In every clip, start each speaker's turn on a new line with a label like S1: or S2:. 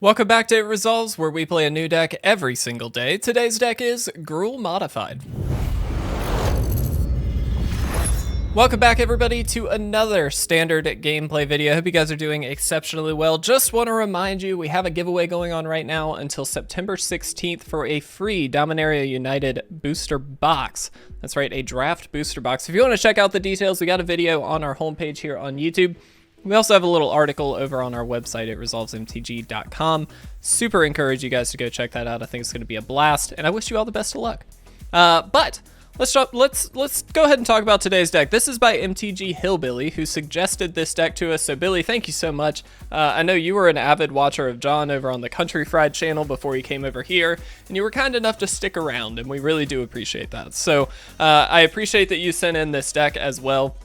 S1: Welcome back to It Resolves, where we play a new deck every single day. Today's deck is Gruul Modified. Welcome back, everybody, to another standard gameplay video. I hope you guys are doing exceptionally well. Just want to remind you, we have a giveaway going on right now until September 16th for a free Dominaria United booster box. That's right, a draft booster box. If you want to check out the details, we got a video on our homepage here on YouTube. We also have a little article over on our website at resolvesmtg.com. Super encourage you guys to go check that out. I think it's going to be a blast, and I wish you all the best of luck. But let's go ahead and talk about today's deck. This is by MTG Hillbilly, who suggested this deck to us. So Billy, thank you so much. I know you were an avid watcher of John over on the Country Fried channel before you came over here, and you were kind enough to stick around, and we really do appreciate that. So I appreciate that you sent in this deck as well.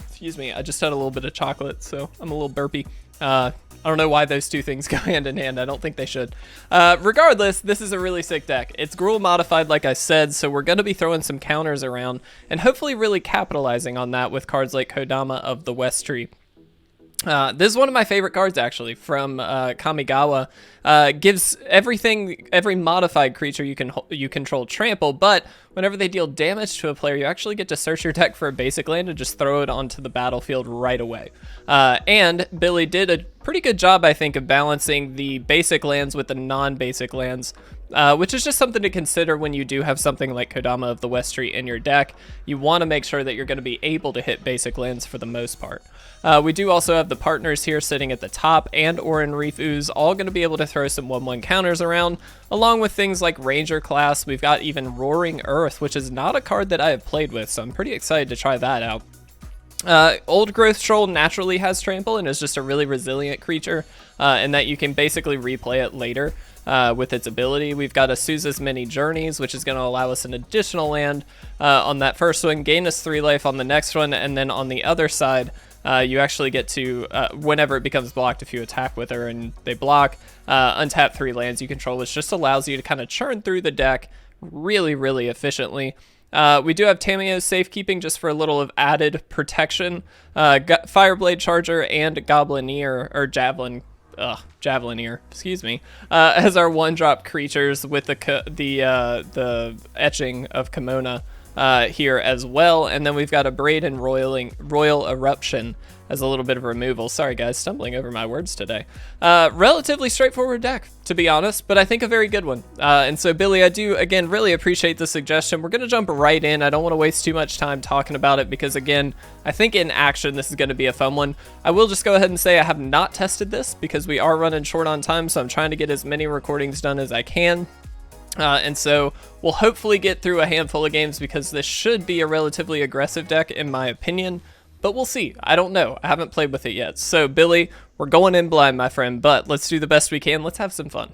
S1: Excuse me, I just had a little bit of chocolate, so I'm a little burpy. I don't know why those two things go hand in hand. I don't think they should. Regardless, this is a really sick deck. It's Gruul Modified, like I said, so we're going to be throwing some counters around and hopefully really capitalizing on that with cards like Kodama of the West Tree. This is one of my favorite cards, actually, from Kamigawa. Gives every modified creature you control trample, but whenever they deal damage to a player, you actually get to search your deck for a basic land and just throw it onto the battlefield right away. And Billy did a pretty good job, I think, of balancing the basic lands with the non-basic lands, which is just something to consider when you do have something like Kodama of the West Tree in your deck. You want to make sure that you're going to be able to hit basic lands for the most part. We do also have the partners here sitting at the top, and Oran-Rief Ooze, all going to be able to throw some 1/1 counters around, along with things like Ranger class. We've got even Roaring Earth, which is not a card that I have played with, so I'm pretty excited to try that out. Old Growth Troll naturally has trample and is just a really resilient creature, in that you can basically replay it later with its ability. We've got Azusa's Many Journeys, which is going to allow us an additional land on that first one, gain us 3 life on the next one, and then on the other side, you actually get to, whenever it becomes blocked, if you attack with her and they block, untap 3 lands you control, which just allows you to kind of churn through the deck really, really efficiently. We do have Tamiyo's Safekeeping just for a little of added protection. Fireblade Charger and Javelineer, excuse me, as our 1-drop creatures with the etching of Kumano here as well. And then we've got Abrade and Roil Eruption as a little bit of removal. Sorry guys, stumbling over my words today. Relatively straightforward deck, to be honest, but I think a very good one. And so Billy, I do, again, really appreciate the suggestion. We're going to jump right in. I don't want to waste too much time talking about it because, again, I think in action this is going to be a fun one. I will just go ahead and say I have not tested this because we are running short on time, so I'm trying to get as many recordings done as I can. And so we'll hopefully get through a handful of games because this should be a relatively aggressive deck in my opinion, but we'll see. I don't know. I haven't played with it yet. So Billy, we're going in blind, my friend, but let's do the best we can. Let's have some fun.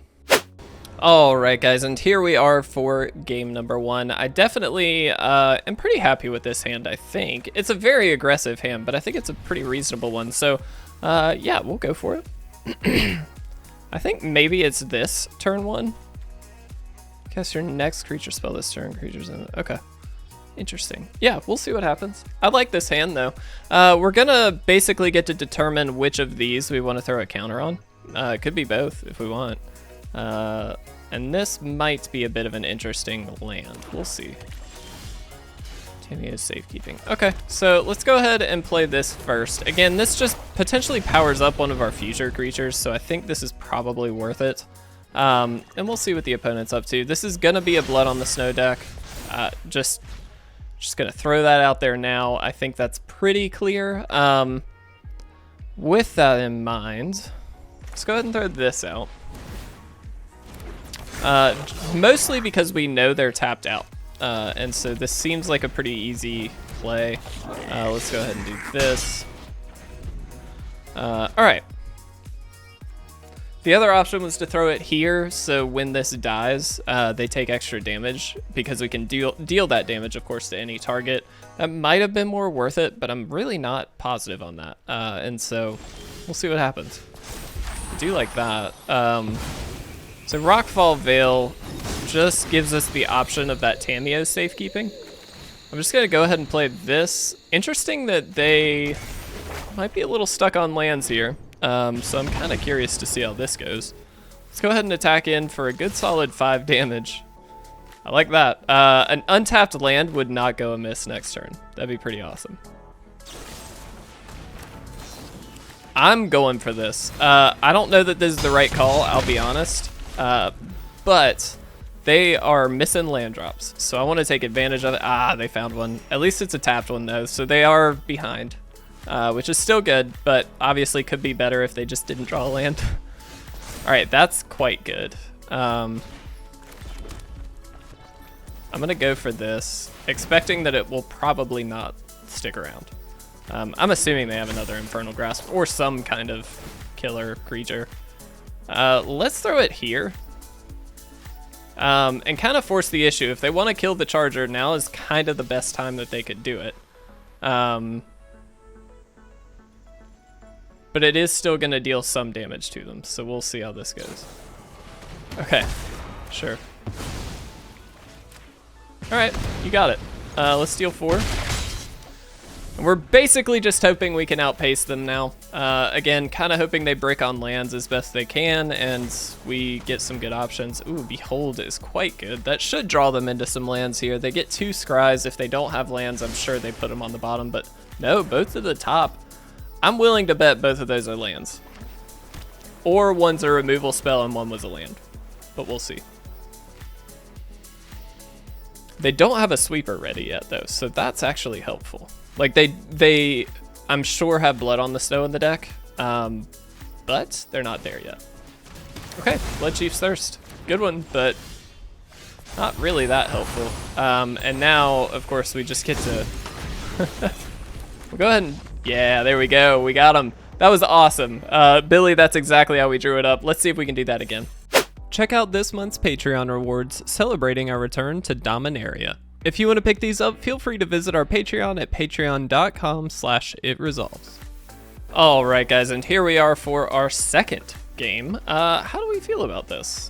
S1: All right, guys, and here we are for game number 1. I definitely am pretty happy with this hand, I think. It's a very aggressive hand, but I think it's a pretty reasonable one. So yeah, we'll go for it. I think maybe it's this turn 1. Cast your next creature spell this turn. Creatures in it. Okay. Interesting. Yeah, we'll see what happens. I like this hand, though. We're going to basically get to determine which of these we want to throw a counter on. It could be both if we want. And this might be a bit of an interesting land. We'll see. Tamiyo's Safekeeping. Okay, so let's go ahead and play this first. Again, this just potentially powers up one of our future creatures, so I think this is probably worth it. And we'll see what the opponent's up to. This is going to be a Blood on the Snow deck. Just going to throw that out there now. I think that's pretty clear. With that in mind, let's go ahead and throw this out. Mostly because we know they're tapped out. And so this seems like a pretty easy play. Let's go ahead and do this. All right. The other option was to throw it here, so when this dies, they take extra damage, because we can deal that damage, of course, to any target. That might have been more worth it, but I'm really not positive on that. And so we'll see what happens. I do like that. So Rockfall Vale just gives us the option of that Tamiyo Safekeeping. I'm just going to go ahead and play this. Interesting that they might be a little stuck on lands here. So I'm kind of curious to see how this goes. Let's go ahead and attack in for a good solid 5 damage. I like that. An untapped land would not go amiss next turn. That'd be pretty awesome. I'm going for this. I don't know that this is the right call, I'll be honest. But they are missing land drops, so I want to take advantage of it. Ah, they found one. At least it's a tapped one though, so they are behind, which is still good, but obviously could be better if they just didn't draw a land. All right, that's quite good. I'm gonna go for this, expecting that it will probably not stick around. I'm assuming they have another Infernal Grasp or some kind of killer creature. Let's throw it here. And kind of force the issue. If they want to kill the Charger, now is kind of the best time that they could do it. But it is still going to deal some damage to them, so we'll see how this goes. Okay, sure. Alright, you got it. Let's deal 4. And we're basically just hoping we can outpace them now. Again, kind of hoping they break on lands as best they can, and we get some good options. Ooh, Behold is quite good. That should draw them into some lands here. They get 2 scries. If they don't have lands, I'm sure they put them on the bottom, but no, both at the top. I'm willing to bet both of those are lands. Or one's a removal spell and one was a land, but we'll see. They don't have a sweeper ready yet though, so that's actually helpful. Like they I'm sure have Blood on the Snow in the deck, but they're not there yet. Okay, Blood Chief's Thirst. Good one, but not really that helpful. And now, of course, we just get to... We'll go ahead and... Yeah, there we go. We got him. That was awesome. Billy, that's exactly how we drew it up. Let's see if we can do that again. Check out this month's Patreon rewards celebrating our return to Dominaria. If you want to pick these up, feel free to visit our Patreon at patreon.com/itresolves. All right, guys, and here we are for our second game. How do we feel about this?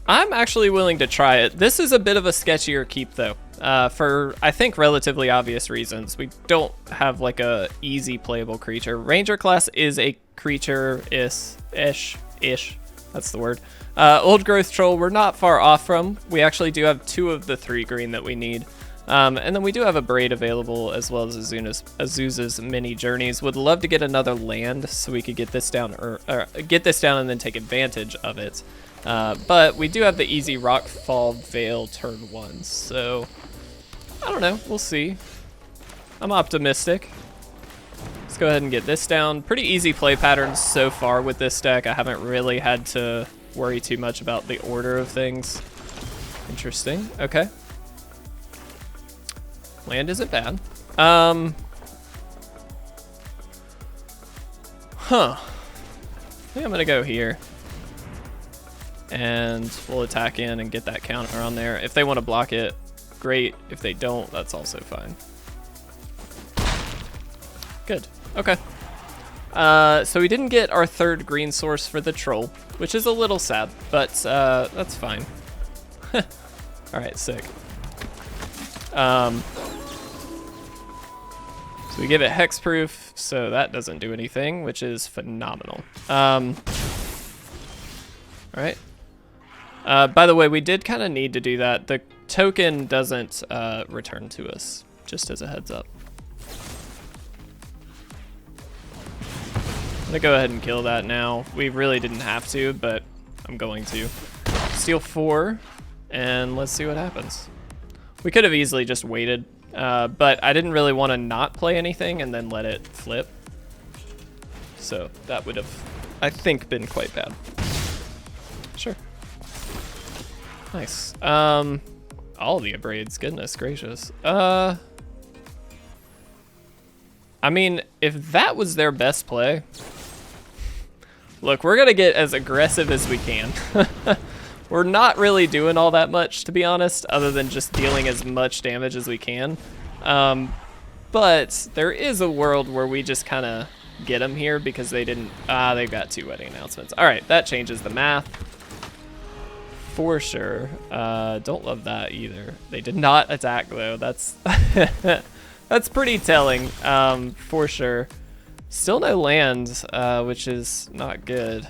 S1: I'm actually willing to try it. This is a bit of a sketchier keep, though, for, I think, relatively obvious reasons. We don't have, like, a easy playable creature. Ranger class is a creature-ish, that's the word. Old Growth Troll, we're not far off from. We actually do have 2 of the 3 green that we need. And then we do have Abrade available, as well as Azusa's Mini Journeys. Would love to get another land so we could get this down, or get this down and then take advantage of it. But we do have the easy Rockfall Vale turn 1, so I don't know, we'll see. I'm optimistic. Let's go ahead and get this down. Pretty easy play patterns so far with this deck. I haven't really had to worry too much about the order of things. Interesting, okay. Land isn't bad. I think I'm gonna go here. And we'll attack in and get that counter on there. If they want to block it, great. If they don't, that's also fine. Good, okay. So we didn't get our 3rd green source for the troll, which is a little sad, but that's fine. All right, sick. So we give it hexproof, so that doesn't do anything, which is phenomenal. All right. By the way, we did kind of need to do that. The token doesn't return to us, just as a heads up. I'm gonna go ahead and kill that now. We really didn't have to, but I'm going to. Steal 4, and let's see what happens. We could have easily just waited, but I didn't really want to not play anything and then let it flip. So that would have, I think, been quite bad. Sure. Nice. All the Abrades, goodness gracious. I mean, if that was their best play, look, we're gonna get as aggressive as we can. We're not really doing all that much, to be honest, other than just dealing as much damage as we can. But there is a world where we just kind of get them here because they didn't, they've got 2 wedding announcements. All right, that changes the math. For sure. Don't love that either. They did not attack though. That's that's pretty telling, for sure. Still no lands, which is not good.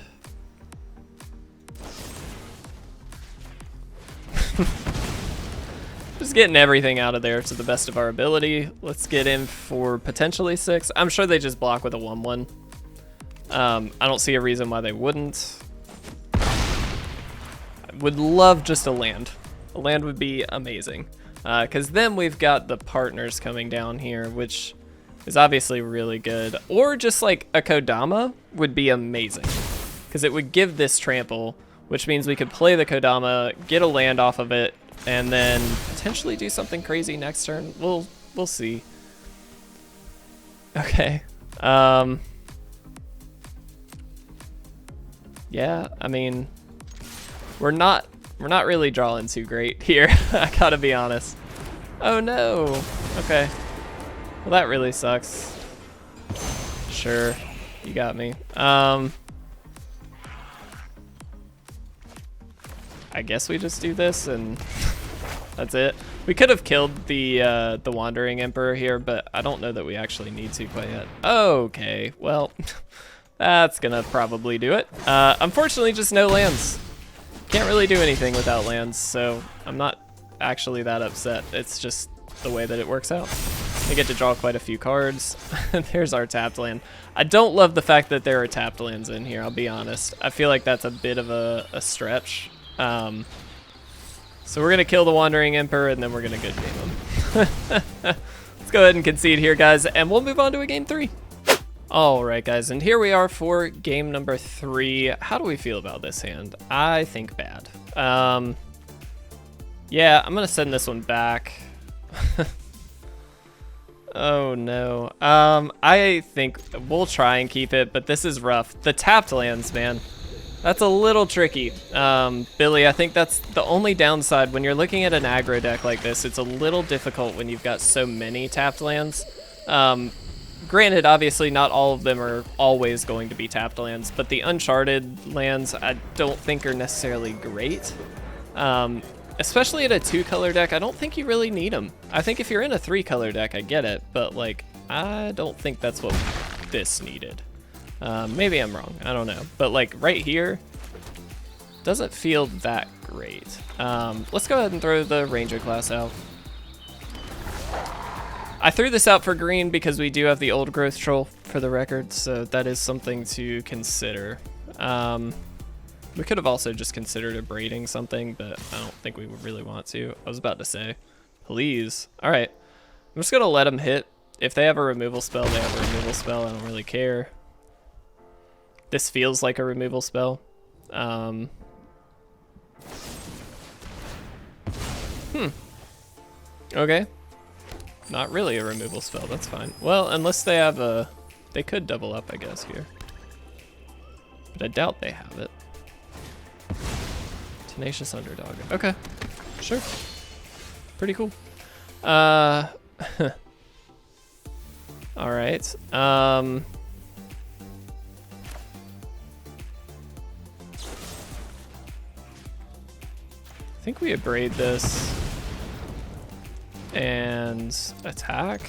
S1: Just getting everything out of there to the best of our ability. Let's get in for potentially 6. I'm sure they just block with a 1/1. I don't see a reason why they wouldn't. I would love just a land. A land would be amazing. Because then we've got the partners coming down here, which is obviously really good. Or just like a Kodama would be amazing. Because it would give this trample, which means we could play the Kodama, get a land off of it, and then potentially do something crazy next turn. We'll see. Okay. Yeah, I mean, we're not really drawing too great here. I gotta be honest. Oh no. Okay. Well, that really sucks. Sure, you got me. I guess we just do this and that's it. We could have killed the Wandering Emperor here, but I don't know that we actually need to quite yet. Okay, well, that's gonna probably do it. Unfortunately, just no lands. Can't really do anything without lands, so I'm not actually that upset. It's just the way that it works out. We get to draw quite a few cards. There's our tapped land. I don't love the fact that there are tapped lands in here, I'll be honest. I feel like that's a bit of a stretch. So we're gonna kill the Wandering Emperor and then we're gonna good game him. Let's go ahead and concede here, guys, and we'll move on to a game 3. All right, guys, and here we are for game number 3. How do we feel about this hand? I think bad. Yeah, I'm gonna send this one back. Oh no. I think we'll try and keep it, but this is rough. The tapped lands, man. That's a little tricky. Billy, I think that's the only downside. When you're looking at an aggro deck like this, it's a little difficult when you've got so many tapped lands. Granted, obviously not all of them are always going to be tapped lands, but the Uncharted lands I don't think are necessarily great. Especially at a 2-color deck, I don't think you really need them. I think if you're in a 3-color deck, I get it, but like, I don't think that's what this needed. Maybe I'm wrong, I don't know. But like right here, doesn't feel that great. Let's go ahead and throw the Ranger class out. I threw this out for green because we do have the Old Growth Troll for the record, so that is something to consider. We could have also just considered abrading something, but I don't think we would really want to. I was about to say, please. All right, I'm just gonna let them hit. If they have a removal spell, they have a removal spell. I don't really care. This feels like a removal spell. Okay. Not really a removal spell, that's fine. Well, unless they have a... They could double up, I guess, here. But I doubt they have it. Tenacious Underdog. Okay, sure. Pretty cool. Alright. I think we abrade this and attack.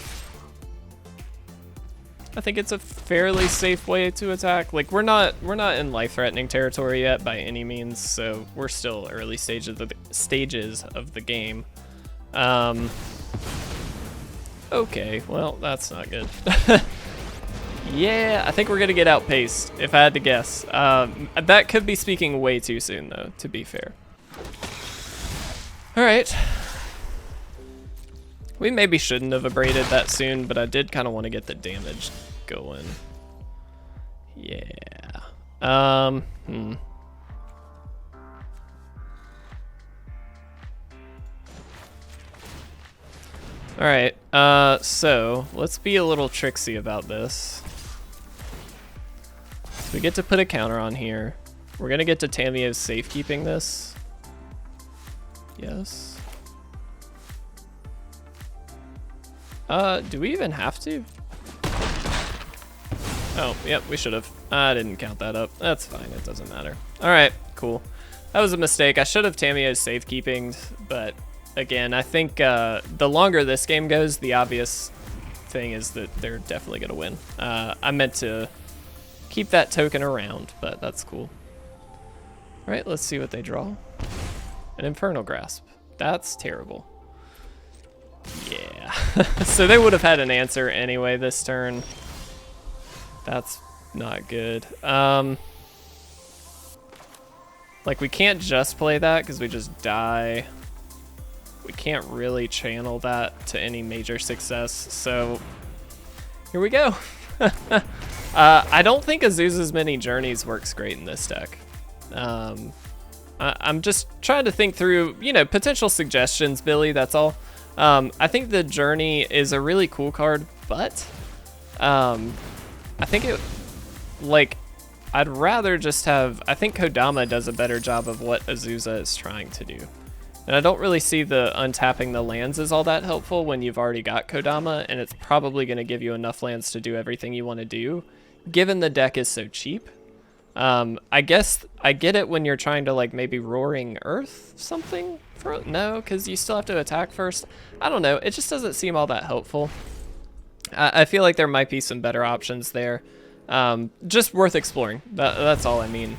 S1: I think it's a fairly safe way to attack. Like we're not in life-threatening territory yet by any means, so we're still early stages of the game. Okay, well that's not good. Yeah, I think we're gonna get outpaced if I had to guess. That could be speaking way too soon though, to be fair. All right. We maybe shouldn't have abraded that soon, but I did kind of want to get the damage going. Yeah. All right. So let's be a little tricksy about this. So we get to put a counter on here. We're gonna get to Tamiyo's Safekeeping this. Yes. Do we even have to? Oh, yep, we should have. I didn't count that up. That's fine, it doesn't matter. All right, cool. That was a mistake. I should have Tamiyo's Safekeeping, but again, I think the longer this game goes, the obvious thing is that they're definitely gonna win. I meant to keep that token around, but that's cool. All right, let's see what they draw. An Infernal Grasp. That's terrible. Yeah. So they would have had an answer anyway this turn. That's not good. Like, we can't just play that because we just die. We can't really channel that to any major success, so here we go. I don't think Azusa's Many Journeys works great in this deck. I'm just trying to think through, you know, potential suggestions, Billy, that's all. I think the Journey is a really cool card, but I think it, like, I'd rather just have, I think Kodama does a better job of what Azusa is trying to do. And I don't really see the untapping the lands as all that helpful when you've already got Kodama, and it's probably going to give you enough lands to do everything you want to do, given the deck is so cheap. I guess I get it when you're trying to, like, maybe Roaring Earth something? No, because you still have to attack first. I don't know. It just doesn't seem all that helpful. I feel like there might be some better options there. Just worth exploring. That's all I mean.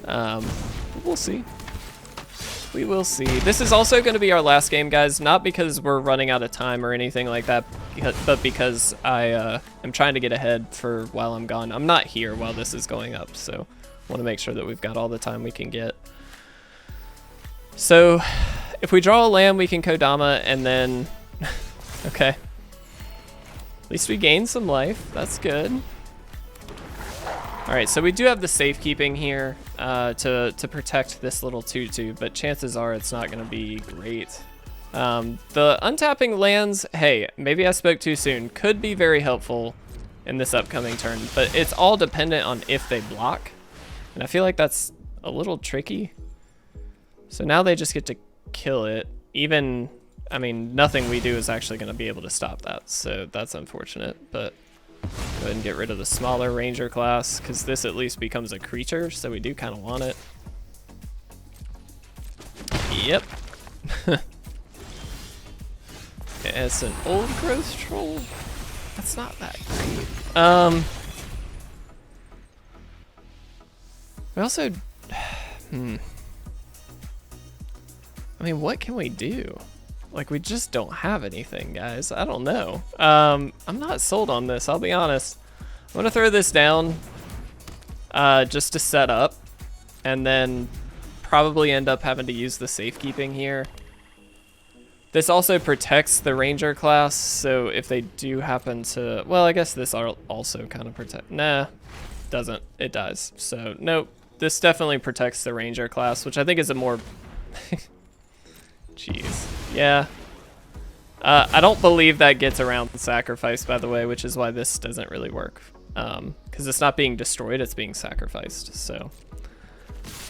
S1: We'll see. We will see. This is also going to be our last game, guys, not because we're running out of time or anything like that, but because I am trying to get ahead for while I'm gone. I'm not here while this is going up, so I want to make sure that we've got all the time we can get. So if we draw a land, we can Kodama, and then okay. At least we gain some life. That's good. All right, so we do have the Safekeeping here to protect this little 2/2, but chances are it's not going to be great. The untapping lands, hey, maybe I spoke too soon, could be very helpful in this upcoming turn, but it's all dependent on if they block, and I feel like that's a little tricky. So now they just get to kill it. Even, I mean, nothing we do is actually going to be able to stop that, so that's unfortunate, but go ahead and get rid of the smaller ranger class, because this at least becomes a creature, so we do kind of want it. Yep. It's an old growth troll. That's not that great. We also, I mean, what can we do? Like, we just don't have anything, guys. I don't know. I'm not sold on this, I'll be honest. I'm gonna throw this down just to set up, and then probably end up having to use the Safekeeping here. This also protects the ranger class, so if they do happen to, well, I guess this also kind of protect, nah, doesn't, it dies. So nope, this definitely protects the ranger class, which I think is a more, jeez, yeah. I don't believe that gets around the sacrifice, by the way, which is why this doesn't really work. Because it's not being destroyed, it's being sacrificed, so.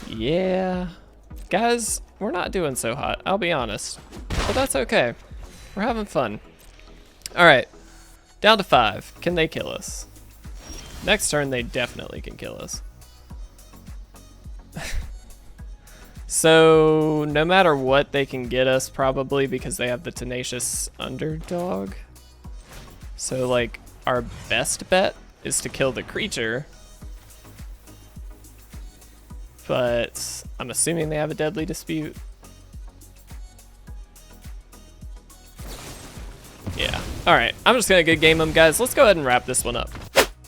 S1: Yeah. Guys, we're not doing so hot, I'll be honest. But that's okay. We're having fun. Alright. Down to 5. Can they kill us? Next turn, they definitely can kill us. So, no matter what, they can get us, probably, because they have the Tenacious Underdog. So, like, our best bet is to kill the creature. But I'm assuming they have a Deadly Dispute. Yeah. Alright, I'm just gonna good game them, guys. Let's go ahead and wrap this one up.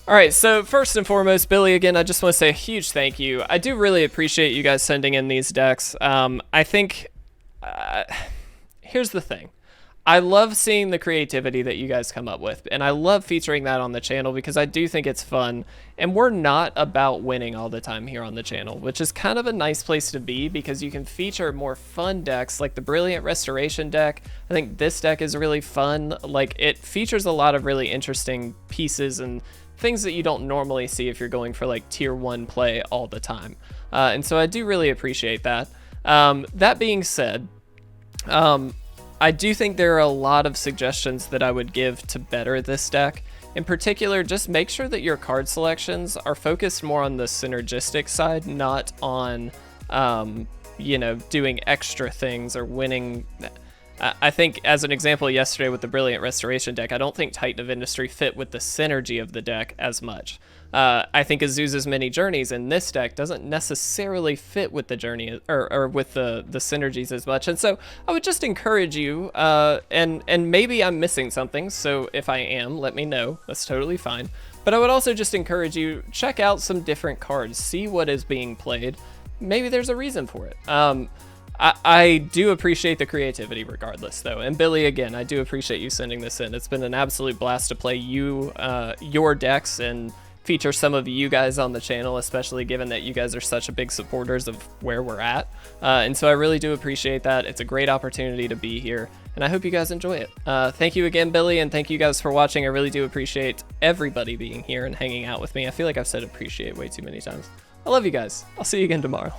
S1: Alright, so first and foremost, Billy, again, I just want to say a huge thank you. I do really appreciate you guys sending in these decks. I think, here's the thing. I love seeing the creativity that you guys come up with, and I love featuring that on the channel because I do think it's fun, and we're not about winning all the time here on the channel, which is kind of a nice place to be because you can feature more fun decks like the Brilliant Restoration deck. I think this deck is really fun. Like, it features a lot of really interesting pieces and things that you don't normally see if you're going for like tier 1 play all the time. And so I do really appreciate that. That being said, I do think there are a lot of suggestions that I would give to better this deck. In particular, just make sure that your card selections are focused more on the synergistic side, not on, you know, doing extra things or winning. I think, as an example yesterday with the Brilliant Restoration deck, I don't think Titan of Industry fit with the synergy of the deck as much. I think Azusa's many journeys in this deck doesn't necessarily fit with the journey or with the synergies as much. And so I would just encourage you, and maybe I'm missing something, so if I am, let me know. That's totally fine. But I would also just encourage you, check out some different cards, see what is being played. Maybe there's a reason for it. I do appreciate the creativity regardless, though. And Billy, again, I do appreciate you sending this in. It's been an absolute blast to play your decks and feature some of you guys on the channel, especially given that you guys are such a big supporters of where we're at. And so I really do appreciate that. It's a great opportunity to be here, and I hope you guys enjoy it. Thank you again, Billy, and thank you guys for watching. I really do appreciate everybody being here and hanging out with me. I feel like I've said appreciate way too many times. I love you guys. I'll see you again tomorrow.